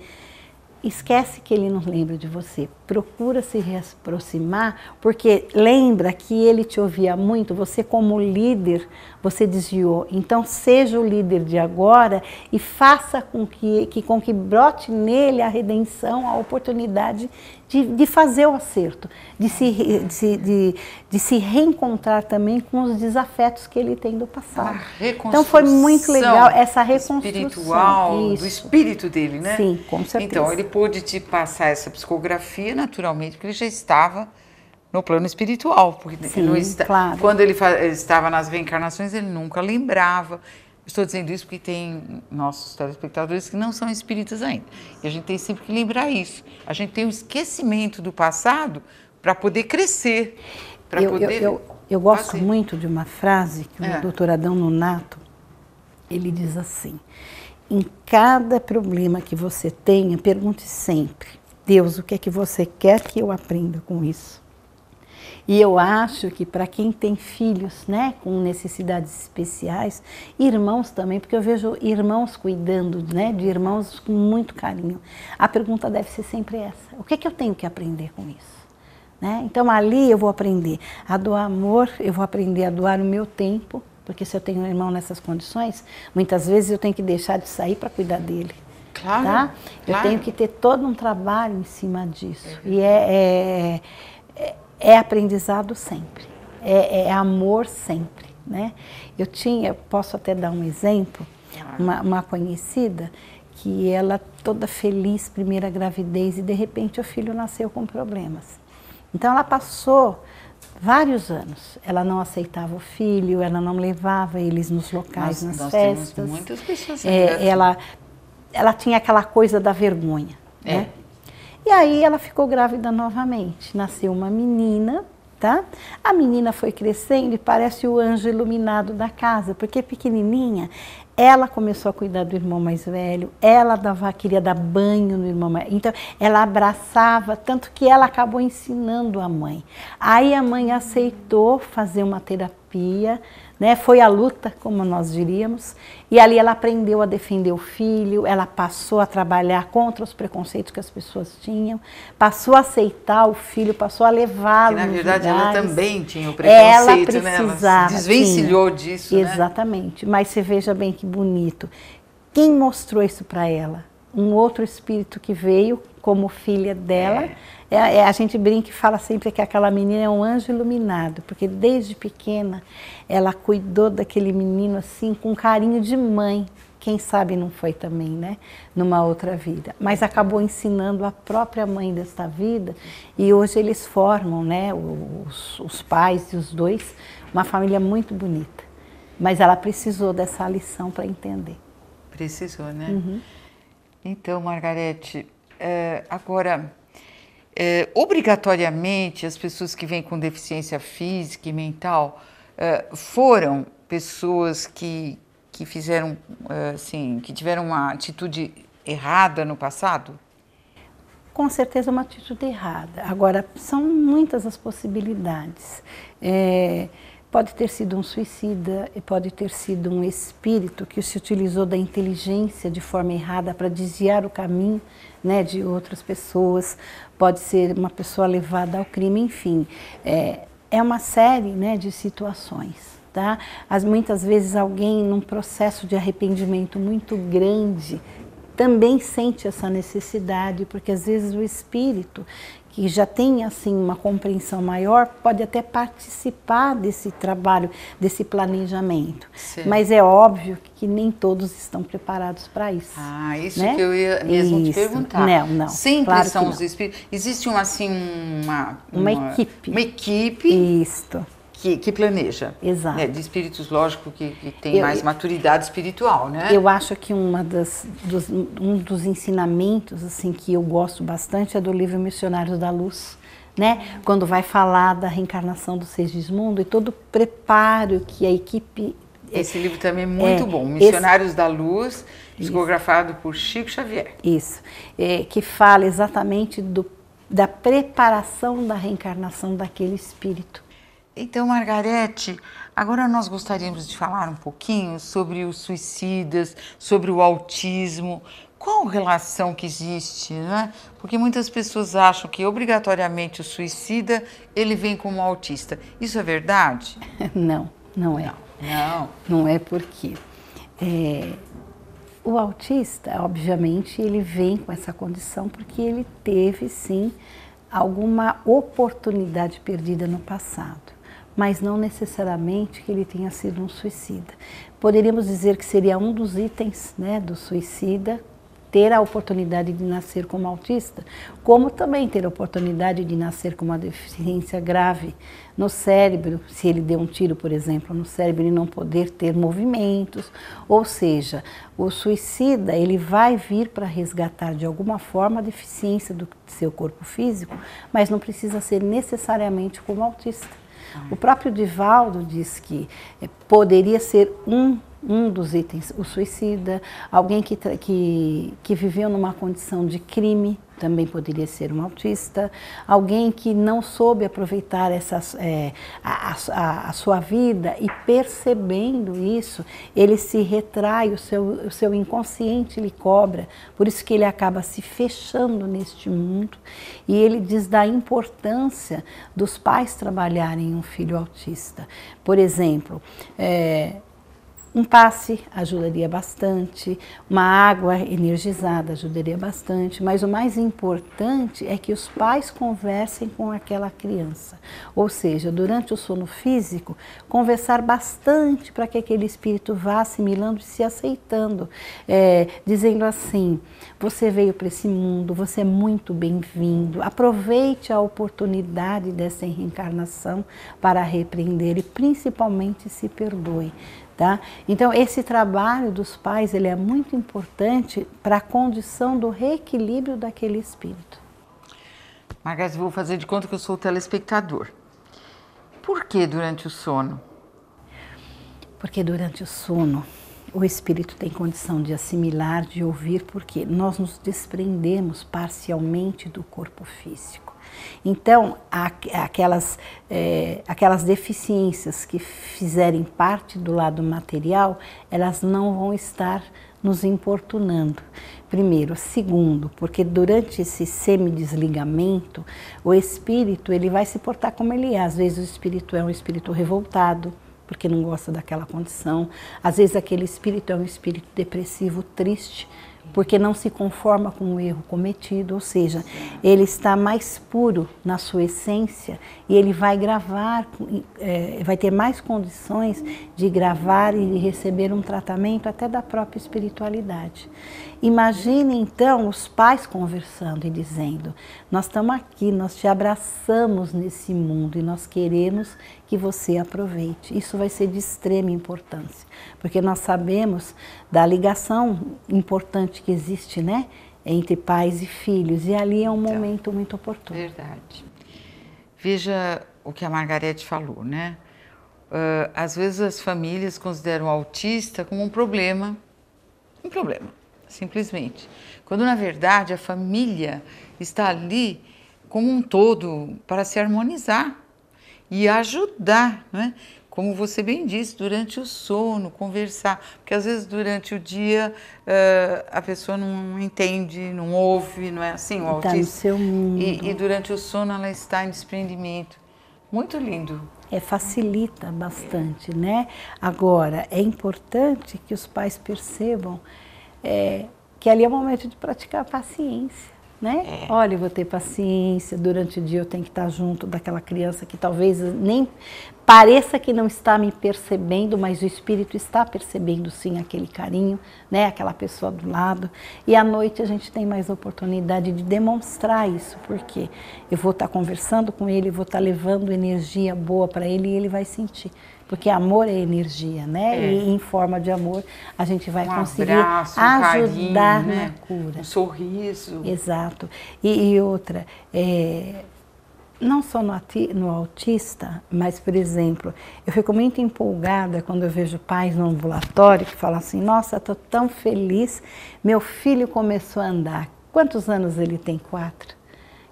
esquece que ele não lembra de você, procura se reaproximar, porque lembra que ele te ouvia muito, você como líder, você desviou. Então seja o líder de agora e faça com que brote nele a redenção, a oportunidade de fazer o acerto, de se reencontrar também com os desafetos que ele tem do passado. Então foi muito legal essa reconstrução espiritual, do espírito dele, né? Sim, com certeza. Então ele pôde te passar essa psicografia naturalmente, porque ele já estava no plano espiritual, porque claro. Quando ele estava nas reencarnações ele nunca lembrava, Estou dizendo isso porque tem nossos telespectadores que não são espíritas ainda. E a gente tem sempre que lembrar isso. A gente tem um esquecimento do passado para poder crescer. Eu gosto muito de uma frase que o Dr. Adão Nonato, ele diz assim: em cada problema que você tenha, pergunte sempre: Deus, o que é que você quer que eu aprenda com isso? E eu acho que para quem tem filhos, né, com necessidades especiais, irmãos também, porque eu vejo irmãos cuidando, né, de irmãos com muito carinho, a pergunta deve ser sempre essa: o que é que eu tenho que aprender com isso? Né? Então ali eu vou aprender a doar amor, eu vou aprender a doar o meu tempo, porque se eu tenho um irmão nessas condições, muitas vezes eu tenho que deixar de sair para cuidar dele. Claro, tá? Eu tenho que ter todo um trabalho em cima disso. E é aprendizado sempre, é amor sempre, né? Posso até dar um exemplo, uma conhecida, que ela toda feliz, primeira gravidez, e de repente o filho nasceu com problemas. Então ela passou vários anos, ela não aceitava o filho, ela não levava eles nos locais, nas festas. Temos muitas pessoas ela tinha aquela coisa da vergonha, né? E aí ela ficou grávida novamente, nasceu uma menina, tá? A menina foi crescendo e parece o anjo iluminado da casa, porque pequenininha, ela começou a cuidar do irmão mais velho, ela queria dar banho no irmão mais velho, então ela abraçava, tanto que ela acabou ensinando a mãe. Aí a mãe aceitou fazer uma terapia, né? Foi a luta, como nós diríamos, e ali ela aprendeu a defender o filho, ela passou a trabalhar contra os preconceitos que as pessoas tinham, passou a aceitar o filho, passou a levá-lo. Na verdade, ela também tinha o preconceito, né? Ela se desvencilhou disso, né? Exatamente, mas você veja bem que bonito. Quem mostrou isso para ela? Um outro espírito que veio como filha dela. A gente brinca e fala sempre que aquela menina é um anjo iluminado, porque desde pequena ela cuidou daquele menino assim com carinho de mãe. Quem sabe não foi também, né? Numa outra vida. Mas acabou ensinando a própria mãe desta vida, e hoje eles formam, né? Os pais e os dois, uma família muito bonita. Mas ela precisou dessa lição para entender. Precisou, né? Uhum. Então, Margarete, agora, obrigatoriamente as pessoas que vêm com deficiência física e mental foram pessoas que fizeram, assim, que tiveram uma atitude errada no passado? Com certeza uma atitude errada. Agora, são muitas as possibilidades. Pode ter sido um suicida, pode ter sido um espírito que se utilizou da inteligência de forma errada para desviar o caminho, né, de outras pessoas, pode ser uma pessoa levada ao crime, enfim. É uma série, né, de situações. Tá? Muitas vezes alguém num processo de arrependimento muito grande também sente essa necessidade, porque às vezes o espírito que já tem assim uma compreensão maior pode até participar desse trabalho, desse planejamento. Sim. Mas é óbvio que nem todos estão preparados para isso. Isso, né? Que eu ia mesmo te perguntar. Não. Sempre claro são os espíritos. Existe uma equipe. Uma equipe. Isto. Que planeja. Exato. Né? De espíritos, lógico, que tem mais maturidade espiritual, né? Eu acho que um dos ensinamentos assim, que eu gosto bastante é do livro Missionários da Luz, né? Quando vai falar da reencarnação do Segismundo e todo o preparo que a equipe... Esse livro também é muito bom, Missionários da Luz, psicografado por Chico Xavier. Isso, que fala exatamente da preparação da reencarnação daquele espírito. Então, Margarete, agora nós gostaríamos de falar um pouquinho sobre os suicidas, sobre o autismo. Qual a relação que existe, né? Porque muitas pessoas acham que obrigatoriamente o suicida, ele vem como autista. Isso é verdade? Não é. Não é porque o autista, obviamente, ele vem com essa condição porque ele teve, sim, alguma oportunidade perdida no passado. Mas não necessariamente que ele tenha sido um suicida. Poderíamos dizer que seria um dos itens, né, do suicida, ter a oportunidade de nascer como autista, como também ter a oportunidade de nascer com uma deficiência grave no cérebro, se ele deu um tiro, por exemplo, no cérebro, ele não poder ter movimentos, ou seja, o suicida, ele vai vir para resgatar de alguma forma a deficiência do seu corpo físico, mas não precisa ser necessariamente como autista. O próprio Divaldo diz que poderia ser um dos itens, o suicida, alguém que viveu numa condição de crime, também poderia ser um autista, alguém que não soube aproveitar a sua vida e percebendo isso, ele se retrai, o seu inconsciente lhe cobra, por isso que ele acaba se fechando neste mundo, e ele diz da importância dos pais trabalharem um filho autista. Por exemplo, um passe ajudaria bastante, uma água energizada ajudaria bastante, mas o mais importante é que os pais conversem com aquela criança. Ou seja, durante o sono físico, conversar bastante para que aquele espírito vá assimilando e se aceitando, dizendo assim, você veio para esse mundo, você é muito bem-vindo, aproveite a oportunidade dessa reencarnação para repreender e principalmente se perdoe. Tá? Então, esse trabalho dos pais ele é muito importante para a condição do reequilíbrio daquele espírito. Margarete, vou fazer de conta que eu sou o telespectador. Por que durante o sono? Porque durante o sono o espírito tem condição de assimilar, de ouvir, porque nós nos desprendemos parcialmente do corpo físico. Então, aquelas deficiências que fizerem parte do lado material, elas não vão estar nos importunando. Primeiro. Segundo, porque durante esse semidesligamento, o espírito ele vai se portar como ele é. Às vezes o espírito é um espírito revoltado, porque não gosta daquela condição. Às vezes aquele espírito é um espírito depressivo, triste, porque não se conforma com o erro cometido, ou seja, ele está mais puro na sua essência e ele vai gravar, vai ter mais condições de gravar e receber um tratamento até da própria espiritualidade. Imagine então os pais conversando e dizendo, nós estamos aqui, nós te abraçamos nesse mundo e nós queremos que você aproveite. Isso vai ser de extrema importância, porque nós sabemos da ligação importante que existe, né, entre pais e filhos, e ali é um momento muito oportuno. Verdade. Veja o que a Margarete falou, né? Às vezes as famílias consideram o autista como um problema, simplesmente. Quando na verdade a família está ali como um todo para se harmonizar e ajudar, né? Como você bem disse, durante o sono, conversar, porque às vezes durante o dia a pessoa não entende, não ouve, não é assim, o autista. Está no seu mundo. E durante o sono ela está em desprendimento. Muito lindo. Facilita bastante, né? Agora, é importante que os pais percebam que ali é o momento de praticar a paciência, né? Olha, eu vou ter paciência, durante o dia eu tenho que estar junto daquela criança que talvez nem pareça que não está me percebendo, mas o espírito está percebendo sim aquele carinho, né? Aquela pessoa do lado. E à noite a gente tem mais oportunidade de demonstrar isso, porque eu vou estar conversando com ele, vou estar levando energia boa para ele e ele vai sentir. Porque amor é energia, né? E em forma de amor a gente vai conseguir abraço, ajudar carinho, né? na cura. Um sorriso. Exato. E outra, não só no autista, mas, por exemplo, eu fico muito empolgada quando eu vejo pais no ambulatório que falam assim, nossa, estou tão feliz, meu filho começou a andar. Quantos anos ele tem? 4.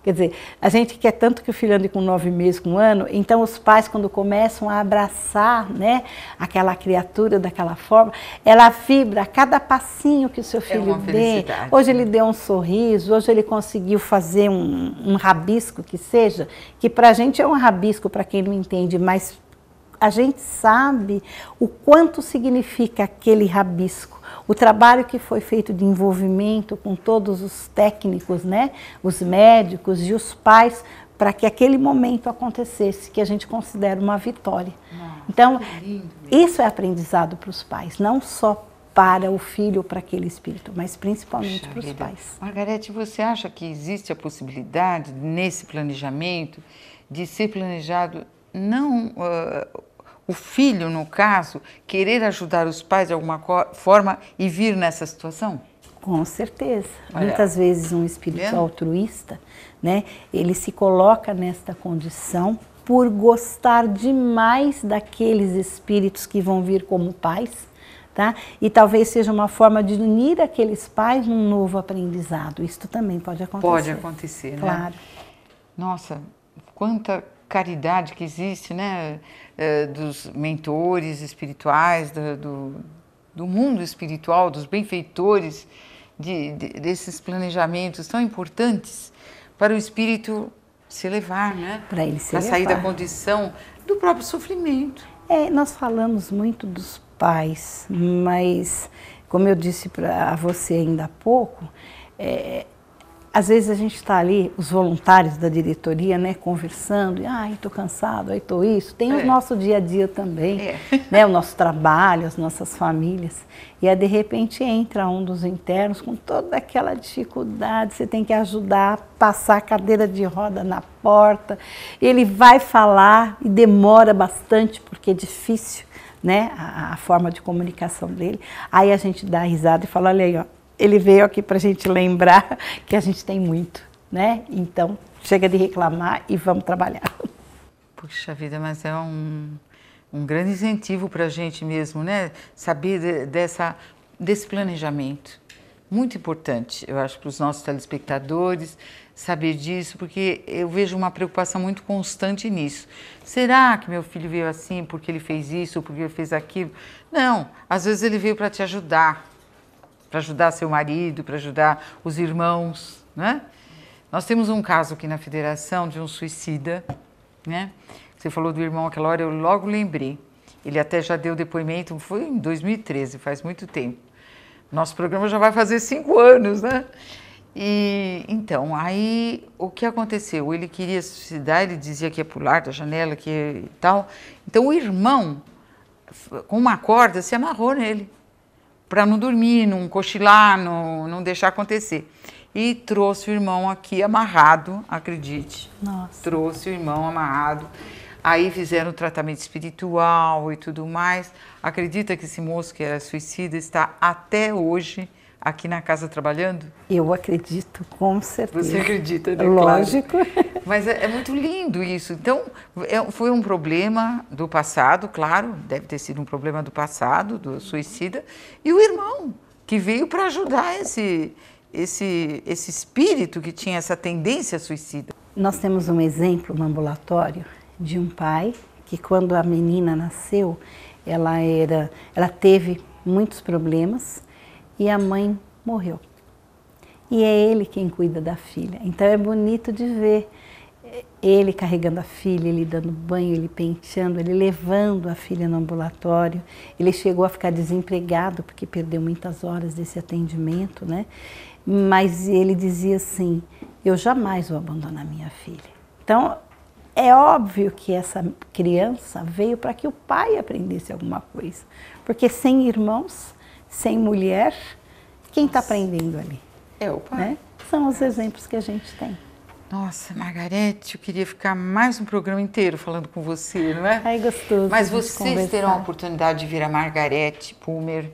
Quer dizer, a gente quer tanto que o filho ande com 9 meses, com 1 ano, então os pais, quando começam a abraçar, né, aquela criatura daquela forma, ela vibra a cada passinho que o seu filho dê. Hoje ele deu um sorriso, hoje ele conseguiu fazer um rabisco que seja, que para a gente é um rabisco, para quem não entende, mas a gente sabe o quanto significa aquele rabisco. O trabalho que foi feito de envolvimento com todos os técnicos, né, os médicos e os pais, para que aquele momento acontecesse, que a gente considera uma vitória. Nossa, então, isso é aprendizado para os pais, não só para o filho, para aquele espírito, mas principalmente para os pais. Margarete, você acha que existe a possibilidade, nesse planejamento, de ser planejado, não o filho, no caso, querer ajudar os pais de alguma forma e vir nessa situação? Com certeza. Muitas vezes um espírito altruísta, né, ele se coloca nesta condição por gostar demais daqueles espíritos que vão vir como pais, tá? E talvez seja uma forma de unir aqueles pais num novo aprendizado. Isso também pode acontecer. Pode acontecer, né? Claro. Nossa, quanta caridade que existe, né? Dos mentores espirituais, do mundo espiritual, dos benfeitores, desses planejamentos tão importantes para o espírito se elevar, né? Para ele se elevar. Para sair da condição do próprio sofrimento. Nós falamos muito dos pais, mas, como eu disse para você ainda há pouco, às vezes a gente está ali, os voluntários da diretoria, né, conversando, estou cansado, estou isso. Tem o nosso dia a dia também, né, o nosso trabalho, as nossas famílias. E aí, de repente, entra um dos internos com toda aquela dificuldade, você tem que ajudar a passar a cadeira de roda na porta. Ele vai falar e demora bastante, porque é difícil, né, a forma de comunicação dele. Aí a gente dá risada e fala, olha aí, ó. Ele veio aqui para a gente lembrar que a gente tem muito, né? Então, chega de reclamar e vamos trabalhar. Puxa vida, mas é um grande incentivo para a gente mesmo, né? Saber desse planejamento. Muito importante, eu acho, para os nossos telespectadores saber disso, porque eu vejo uma preocupação muito constante nisso. Será que meu filho veio assim porque ele fez isso, porque ele fez aquilo? Não, às vezes ele veio para te ajudar. Para ajudar seu marido, para ajudar os irmãos, né? Nós temos um caso aqui na Federação de um suicida, né? Você falou do irmão aquela hora, eu logo lembrei. Ele até já deu depoimento, foi em 2013, faz muito tempo. Nosso programa já vai fazer 5 anos, né? E então, aí o que aconteceu? Ele queria se suicidar, ele dizia que ia pular da janela, que e tal. Então o irmão, com uma corda, se amarrou nele, para não dormir, não cochilar, não deixar acontecer. E trouxe o irmão aqui amarrado, acredite. Nossa. Trouxe o irmão amarrado. Aí fizeram o tratamento espiritual e tudo mais. Acredita que esse moço que era suicida está até hoje aqui na casa trabalhando? Eu acredito, com certeza. Você acredita, né? Lógico. Claro. Mas é muito lindo isso. Então, foi um problema do passado, claro, deve ter sido um problema do passado, do suicida, e o irmão, que veio para ajudar esse espírito que tinha essa tendência suicida. Nós temos um exemplo no ambulatório de um pai que, quando a menina nasceu, ela teve muitos problemas e a mãe morreu. E é ele quem cuida da filha. Então é bonito de ver ele carregando a filha, ele dando banho, ele penteando, ele levando a filha no ambulatório. Ele chegou a ficar desempregado porque perdeu muitas horas desse atendimento, né? Mas ele dizia assim, eu jamais vou abandonar minha filha. Então, é óbvio que essa criança veio para que o pai aprendesse alguma coisa. Porque sem irmãos, sem mulher, quem está aprendendo ali? É o pai. Né? São os exemplos que a gente tem. Nossa, Margarete, eu queria ficar mais um programa inteiro falando com você, não é? É gostoso. Mas vocês terão a oportunidade de ver a Margarete Pumer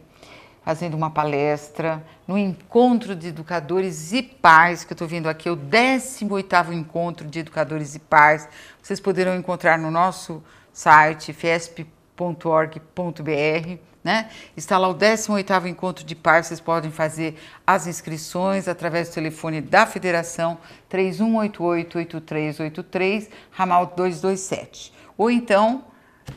fazendo uma palestra no Encontro de Educadores e Pais, que eu estou vendo aqui, o 18º Encontro de Educadores e Pais. Vocês poderão encontrar no nosso site, fiesp.org.br, né? Está lá o 18º Encontro de Pais, vocês podem fazer as inscrições através do telefone da Federação 3188-8383, ramal 227. Ou então,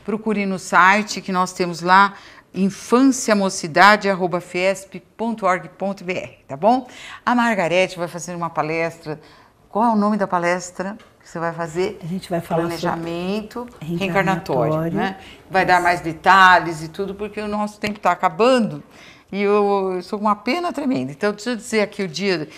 procure no site que nós temos lá, infanciamocidade@fiesp.org.br, tá bom? A Margarete vai fazer uma palestra. Qual é o nome da palestra que você vai fazer? A gente vai falar planejamento reencarnatório, né? Vai dar mais detalhes e tudo, porque o nosso tempo está acabando e eu estou com uma pena tremenda. Então, deixa eu dizer aqui o dia,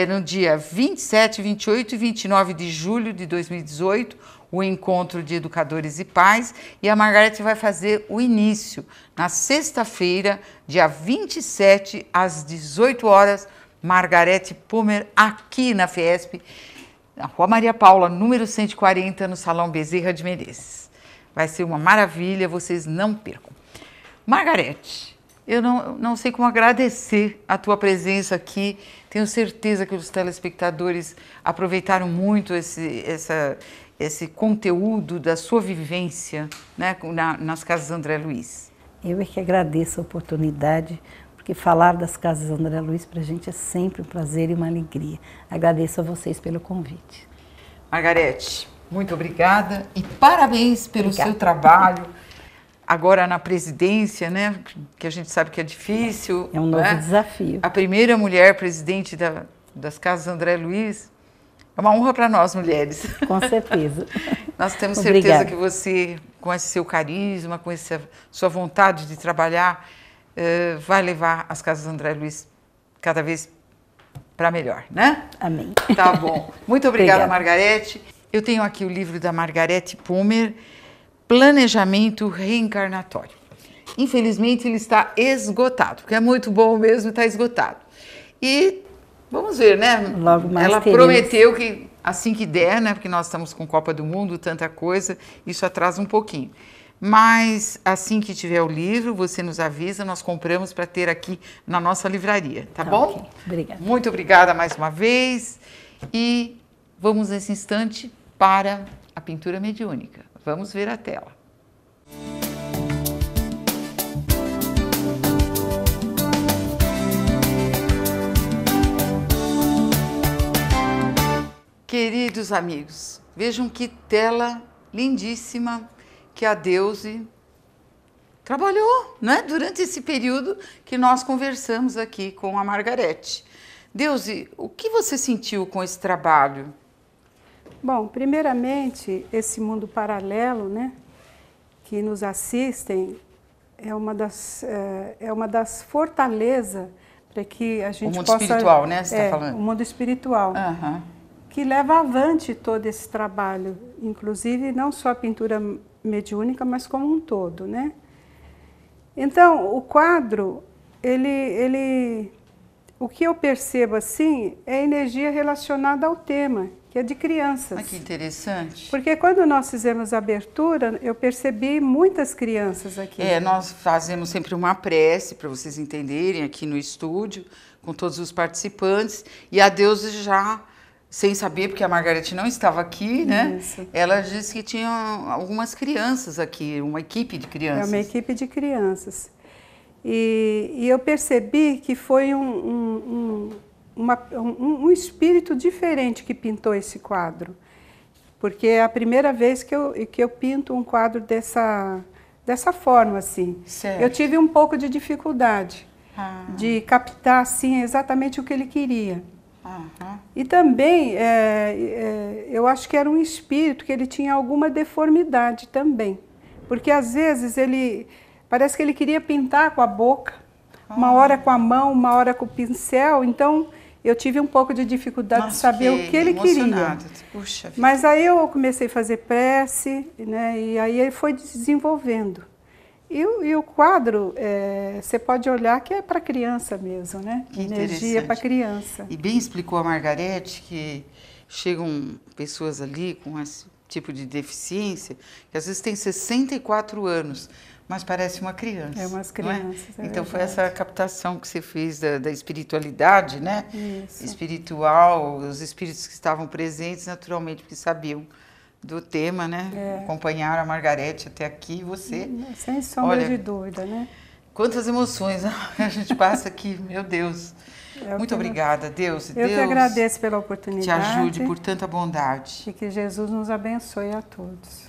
no dia 27, 28 e 29 de julho de 2018, o encontro de educadores e pais, e a Margarete vai fazer o início na sexta-feira, dia 27, às 18 horas, Margarete Pumer, aqui na Fiesp, na Rua Maria Paula, número 140, no Salão Bezerra de Menezes. Vai ser uma maravilha, vocês não percam. Margarete, eu não sei como agradecer a tua presença aqui. Tenho certeza que os telespectadores aproveitaram muito esse conteúdo da sua vivência, né, nas Casas André Luiz. Eu é que agradeço a oportunidade, porque falar das Casas André Luiz para a gente é sempre um prazer e uma alegria. Agradeço a vocês pelo convite. Margarete, muito obrigada e parabéns pelo seu trabalho. Agora na presidência, né, que a gente sabe que é difícil. É um novo desafio. A primeira mulher presidente das Casas André Luiz é uma honra para nós, mulheres. Com certeza. Nós temos certeza que você, com esse seu carisma, com essa sua vontade de trabalhar, vai levar as Casas André Luiz cada vez para melhor, né? Amém. Tá bom. Muito obrigada, Margarete. Eu tenho aqui o livro da Margarete Pumer, Planejamento Reencarnatório. Infelizmente, ele está esgotado, porque é muito bom mesmo, está esgotado. E vamos ver, né? Logo mais ela prometeu que assim que der, né? Porque nós estamos com Copa do Mundo, tanta coisa, isso atrasa um pouquinho. Mas assim que tiver o livro, você nos avisa, nós compramos para ter aqui na nossa livraria, tá bom? Okay. Obrigada. Muito obrigada mais uma vez. E vamos nesse instante para a pintura mediúnica. Vamos ver a tela. Queridos amigos, vejam que tela lindíssima que a Deusi trabalhou, né? Durante esse período que nós conversamos aqui com a Margarete. Deusi, o que você sentiu com esse trabalho? Bom, primeiramente, esse mundo paralelo, né, que nos assistem, é uma das fortalezas para que a gente possa... O mundo espiritual, né, você está falando? O mundo espiritual, que leva avante todo esse trabalho, inclusive não só a pintura mediúnica, mas como um todo, né? Então, o quadro, o que eu percebo assim é a energia relacionada ao tema, que é de crianças. Ah, que interessante. Porque quando nós fizemos a abertura, eu percebi muitas crianças aqui. Nós fazemos sempre uma prece, para vocês entenderem, aqui no estúdio, com todos os participantes, e a Deusi já, sem saber, porque a Margarete não estava aqui, né? Isso. Ela disse que tinha algumas crianças aqui, uma equipe de crianças. É uma equipe de crianças. E eu percebi que foi um espírito diferente que pintou esse quadro, porque é a primeira vez que eu pinto um quadro dessa forma, assim. Certo. Eu tive um pouco de dificuldade de captar, assim, exatamente o que ele queria. E também, eu acho que era um espírito que ele tinha alguma deformidade também, porque às vezes parece que ele queria pintar com a boca, uma hora com a mão, uma hora com o pincel, então eu tive um pouco de dificuldade de saber o que ele queria. Puxa vida. Mas aí eu comecei a fazer prece, né, e aí ele foi desenvolvendo. E o quadro, você pode olhar que é para criança mesmo, né? Que energia para criança. E bem explicou a Margarete que chegam pessoas ali com esse tipo de deficiência, que às vezes tem 64 anos, mas parece uma criança. É umas crianças. Então foi essa captação que você fez da espiritualidade, né? Isso. Espiritual, os espíritos que estavam presentes, naturalmente, porque sabiam do tema, né? Acompanharam a Margarete até aqui, você... Sem sombra de dúvida, né? Quantas emoções a gente passa aqui, meu Deus. Muito obrigada, Deus. Eu que agradeço pela oportunidade. Te ajude por tanta bondade. E que Jesus nos abençoe a todos.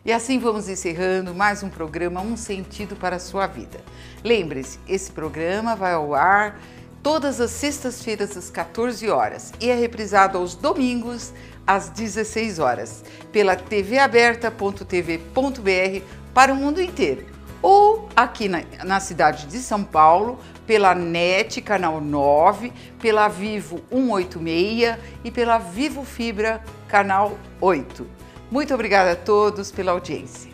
E assim vamos encerrando mais um programa Um Sentido para a Sua Vida. Lembre-se, esse programa vai ao ar todas as sextas-feiras às 14 horas e é reprisado aos domingos às 16 horas pela tvaberta.tv.br para o mundo inteiro. Ou aqui na cidade de São Paulo, pela NET, canal 9, pela Vivo 186 e pela Vivo Fibra, canal 8. Muito obrigada a todos pela audiência.